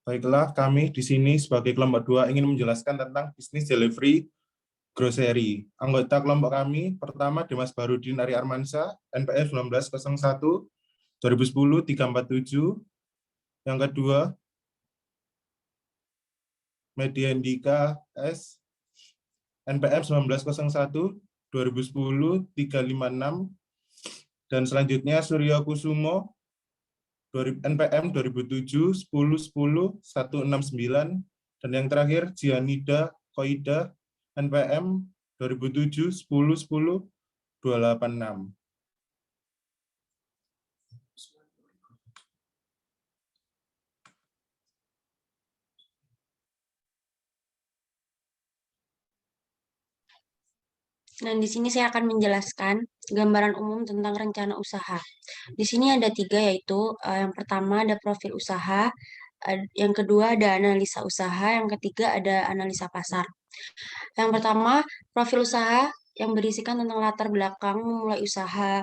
Baiklah, kami di sini sebagai kelompok 2 ingin menjelaskan tentang bisnis delivery grocery. Anggota kelompok kami, pertama Dimas Barudin Ari Armansyah, NPF 1901 2010 347. Yang kedua, Mediandika S, NPF 1901 2010 356. Dan selanjutnya Suryo Kusumo, NPM 2007 10 10 169. Dan yang terakhir Jianida Koida, NPM 2007 10 10 286. Dan di sini saya akan menjelaskan gambaran umum tentang rencana usaha. Di sini ada 3, yaitu yang pertama ada profil usaha, yang kedua ada analisa usaha, yang ketiga ada analisa pasar. Yang pertama, profil usaha yang berisikan tentang latar belakang memulai usaha,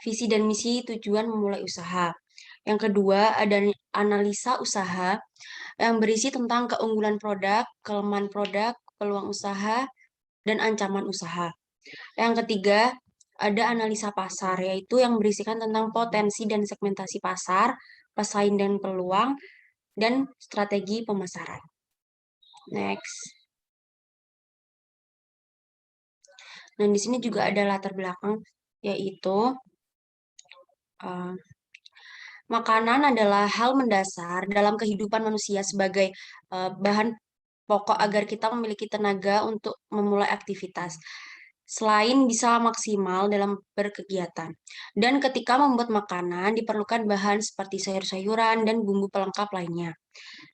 visi dan misi tujuan memulai usaha. Yang kedua, ada analisa usaha yang berisi tentang keunggulan produk, kelemahan produk, peluang usaha, dan ancaman usaha. Yang ketiga, ada analisa pasar, yaitu yang berisikan tentang potensi dan segmentasi pasar, pesaing dan peluang, dan strategi pemasaran. Next. Dan di sini juga ada latar belakang, yaitu makanan adalah hal mendasar dalam kehidupan manusia sebagai bahan pokok agar kita memiliki tenaga untuk memulai aktivitas. Selain bisa maksimal dalam berkegiatan. Dan ketika membuat makanan, diperlukan bahan seperti sayur-sayuran dan bumbu pelengkap lainnya.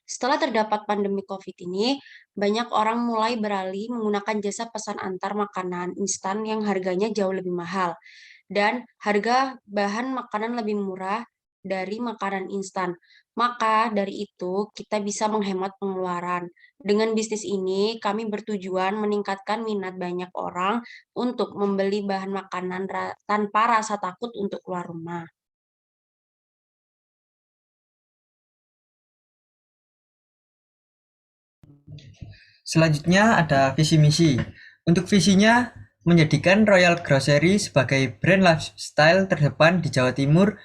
Setelah terdapat pandemi COVID ini, banyak orang mulai beralih menggunakan jasa pesan antar makanan instan yang harganya jauh lebih mahal. Dan harga bahan makanan lebih murah dari makanan instan. Maka dari itu, kita bisa menghemat pengeluaran. Dengan bisnis ini, kami bertujuan meningkatkan minat banyak orang untuk membeli bahan makanan tanpa rasa takut untuk keluar rumah. Selanjutnya ada visi misi. Untuk visinya, menjadikan Royal Grocery sebagai brand lifestyle terdepan di Jawa Timur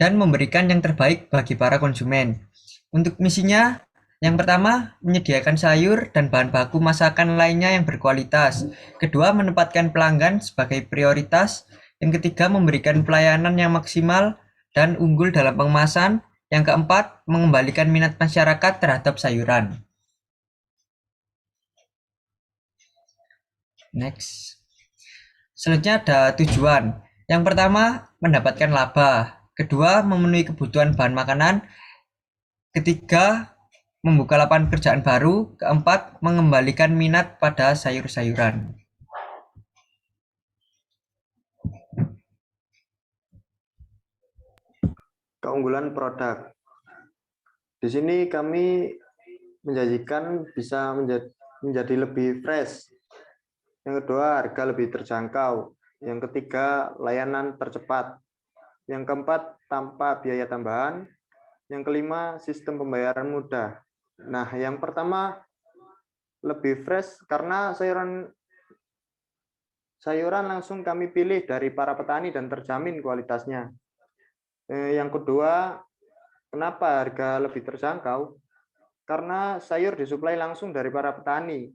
dan memberikan yang terbaik bagi para konsumen. Untuk misinya, yang pertama, menyediakan sayur dan bahan baku masakan lainnya yang berkualitas. Kedua, menempatkan pelanggan sebagai prioritas. Yang ketiga, memberikan pelayanan yang maksimal dan unggul dalam pengemasan. Yang keempat, mengembalikan minat masyarakat terhadap sayuran. Next. Selanjutnya ada tujuan. Yang pertama, mendapatkan laba. Kedua, memenuhi kebutuhan bahan makanan. Ketiga, membuka lapangan pekerjaan baru. Keempat, mengembalikan minat pada sayur-sayuran. Keunggulan produk. Di sini kami menjanjikan bisa menjadi lebih fresh. Yang kedua, harga lebih terjangkau. Yang ketiga, layanan tercepat. Yang keempat, tanpa biaya tambahan. Yang kelima, sistem pembayaran mudah. Nah, yang pertama, lebih fresh karena sayuran langsung kami pilih dari para petani dan terjamin kualitasnya. Yang kedua, kenapa harga lebih terjangkau? Karena sayur disuplai langsung dari para petani,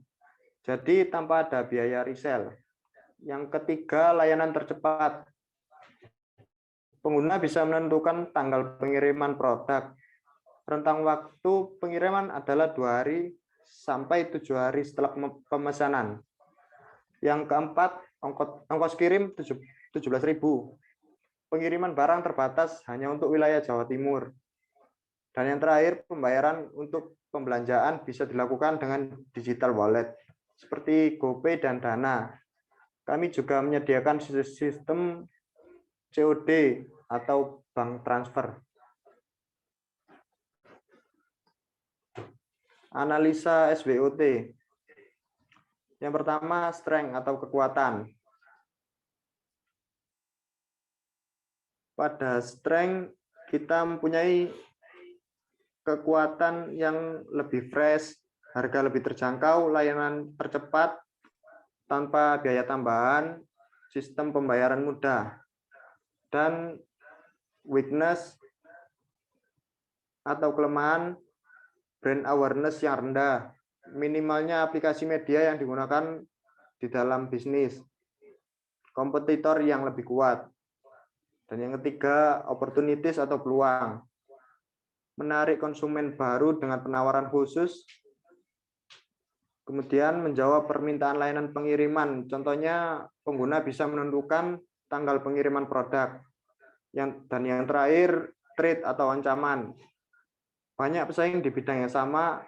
jadi tanpa ada biaya resell. Yang ketiga, layanan tercepat. Pengguna bisa menentukan tanggal pengiriman produk. Rentang waktu pengiriman adalah 2 hari sampai 7 hari setelah pemesanan. Yang keempat, ongkos kirim 17.000. Pengiriman barang terbatas hanya untuk wilayah Jawa Timur. Dan yang terakhir, pembayaran untuk pembelanjaan bisa dilakukan dengan digital wallet seperti GoPay dan Dana. Kami juga menyediakan sistem COD atau bank transfer. Analisa SWOT. Yang pertama, strength atau kekuatan. Pada strength, kita mempunyai kekuatan yang lebih fresh, harga lebih terjangkau, layanan tercepat, tanpa biaya tambahan, sistem pembayaran mudah, dan weakness atau kelemahan brand awareness yang rendah, minimalnya aplikasi media yang digunakan di dalam bisnis, kompetitor yang lebih kuat. Dan yang ketiga, opportunities atau peluang, menarik konsumen baru dengan penawaran khusus, kemudian menjawab permintaan layanan pengiriman. Contohnya, pengguna bisa menentukan tanggal pengiriman produk. Dan yang terakhir, trade atau ancaman. Banyak pesaing di bidang yang sama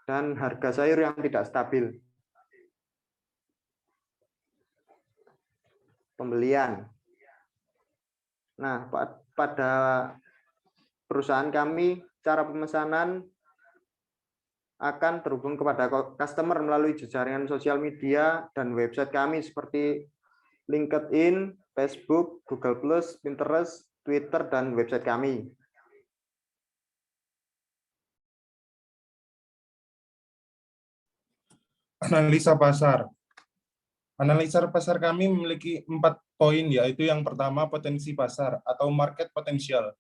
dan harga sayur yang tidak stabil. Pembelian. Nah, pada perusahaan kami, cara pemesanan akan terhubung kepada customer melalui jejaring sosial media dan website kami seperti LinkedIn, Facebook, Google+, Pinterest, Twitter, dan website kami. Analisa pasar. Analisa pasar kami memiliki 4 poin, yaitu yang pertama potensi pasar atau market potential.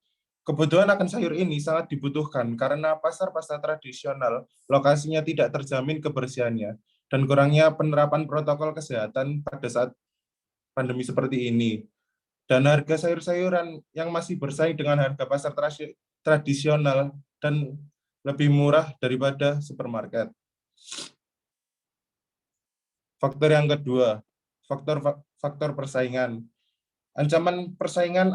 Kebutuhan akan sayur ini sangat dibutuhkan karena pasar-pasar tradisional lokasinya tidak terjamin kebersihannya dan kurangnya penerapan protokol kesehatan pada saat pandemi seperti ini. Dan harga sayur-sayuran yang masih bersaing dengan harga pasar tradisional dan lebih murah daripada supermarket. Faktor yang kedua, faktor persaingan. Ancaman persaingan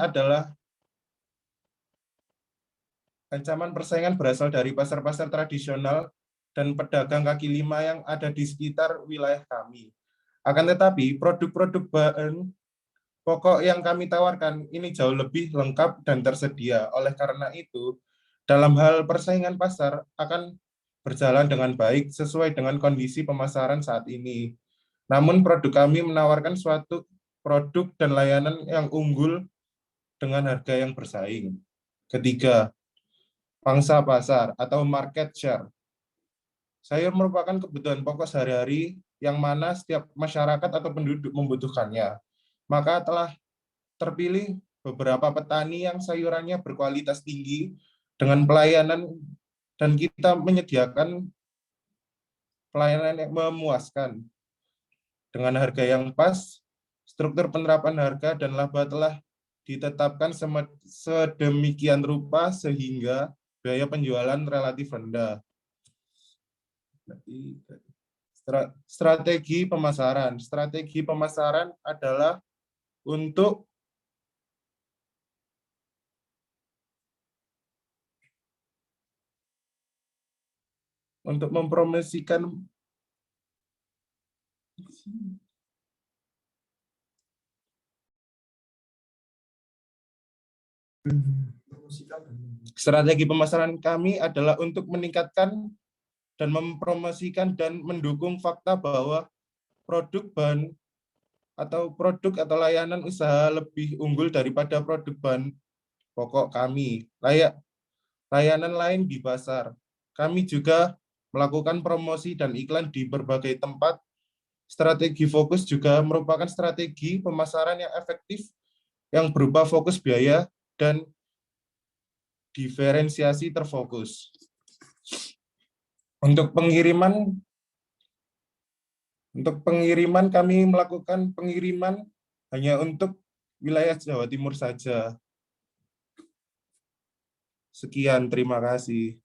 berasal dari pasar-pasar tradisional dan pedagang kaki lima yang ada di sekitar wilayah kami. Akan tetapi, produk-produk bahan pokok yang kami tawarkan ini jauh lebih lengkap dan tersedia. Oleh karena itu, dalam hal persaingan pasar akan berjalan dengan baik sesuai dengan kondisi pemasaran saat ini. Namun produk kami menawarkan suatu produk dan layanan yang unggul dengan harga yang bersaing. Ketiga, pangsa pasar atau market share. Sayur merupakan kebutuhan pokok sehari-hari yang mana setiap masyarakat atau penduduk membutuhkannya. Maka telah terpilih beberapa petani yang sayurannya berkualitas tinggi dengan pelayanan dan kita menyediakan pelayanan yang memuaskan. Dengan harga yang pas, struktur penerapan harga dan laba telah ditetapkan sedemikian rupa sehingga biaya penjualan relatif rendah. Strategi pemasaran. Strategi pemasaran adalah untuk mempromosikan strategi pemasaran kami adalah untuk meningkatkan dan mempromosikan dan mendukung fakta bahwa produk atau layanan usaha lebih unggul daripada produk bahan pokok kami. Layanan lain di pasar. Kami juga melakukan promosi dan iklan di berbagai tempat. Strategi fokus juga merupakan strategi pemasaran yang efektif yang berupa fokus biaya dan diferensiasi terfokus. Untuk pengiriman kami melakukan pengiriman hanya untuk wilayah Jawa Timur saja. Sekian, terima kasih.